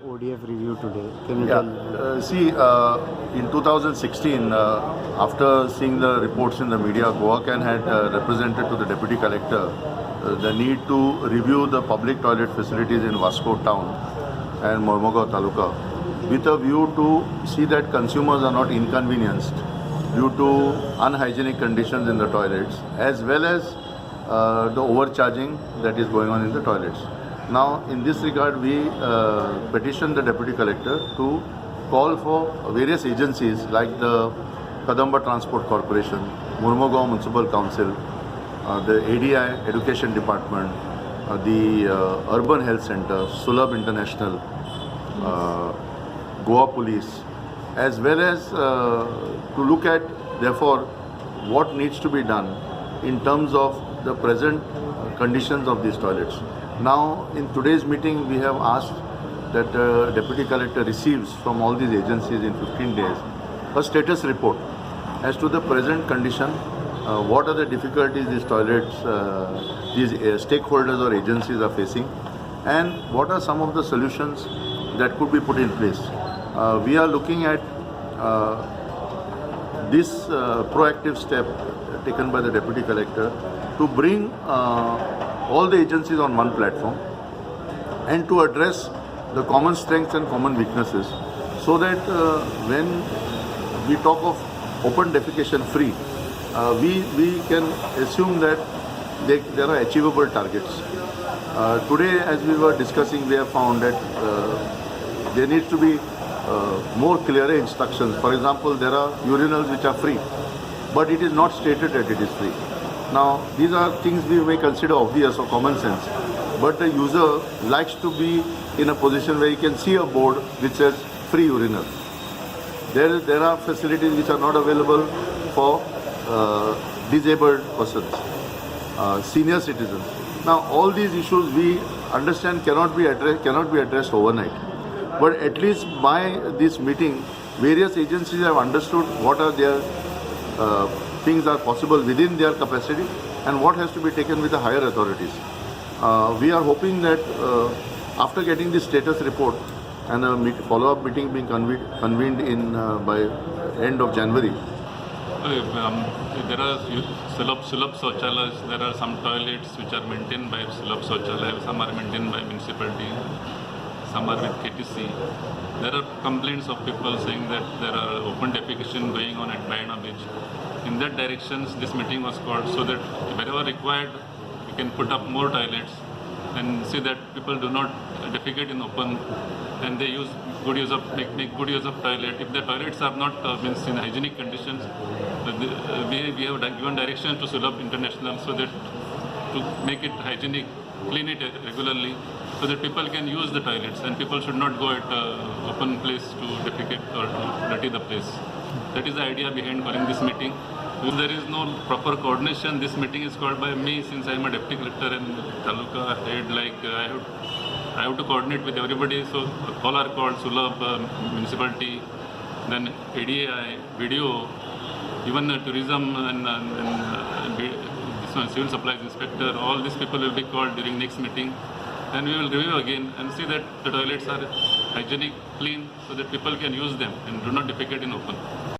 ODF review today. Can you Yeah. tell? In 2016, after seeing the reports in the media, Goacan had represented to the Deputy Collector the need to review the public toilet facilities in Vasco town and Mormugao Taluka with a view to see that consumers are not inconvenienced due to unhygienic conditions in the toilets as well as the overcharging that is going on in the toilets. Now, in this regard, we petitioned the Deputy Collector to call for various agencies like the Kadamba Transport Corporation, Mormugao Municipal Council, the ADI Education Department, the Urban Health Center, Sulabh International, Goa Police, as well as to look at, therefore, what needs to be done in terms of the present conditions of these toilets. Now, in today's meeting, we have asked that Deputy Collector receives from all these agencies in 15 days a status report as to the present condition, what are the difficulties these toilets, these stakeholders or agencies are facing, and what are some of the solutions that could be put in place. We are looking at this proactive step taken by the Deputy Collector to bring all the agencies on one platform and to address the common strengths and common weaknesses so that when we talk of open defecation free, we can assume that there are achievable targets. Today, as we were discussing, we have found that there needs to be more clearer instructions. For example, there are urinals which are free, but it is not stated that it is free. Now, these are things we may consider obvious or common sense, but the user likes to be in a position where he can see a board which says free urinal. There are facilities which are not available for disabled persons, senior citizens. Now, all these issues we understand cannot be addressed overnight. But at least by this meeting, various agencies have understood what are their things are possible within their capacity and what has to be taken with the higher authorities. We are hoping that after getting this status report and a follow-up meeting being convened in by end of January. There are Sulabh Shauchalayas. There are some toilets which are maintained by Sulabh Shauchalayas, some are maintained by municipality, some are with KTC. There are complaints of people saying that there are open defecation going on at Bayana Beach. In that direction, this meeting was called so that wherever required, we can put up more toilets and see that people do not defecate in open and they use make good use of toilet. If the toilets are not in hygienic conditions, we have given direction to Sulabh International so that to make it hygienic, clean it regularly, so that people can use the toilets and people should not go at open place to defecate or to dirty the place. That is the idea behind calling this meeting. If there is no proper coordination, this meeting is called by me since I am a deputy collector and taluka head. I have to coordinate with everybody. So all are called: Sulabh, municipality, then ADI, video, even tourism and this one, civil supplies inspector. All these people will be called during next meeting. Then we will review again and see that the toilets are hygienic, clean, so that people can use them and do not defecate in open.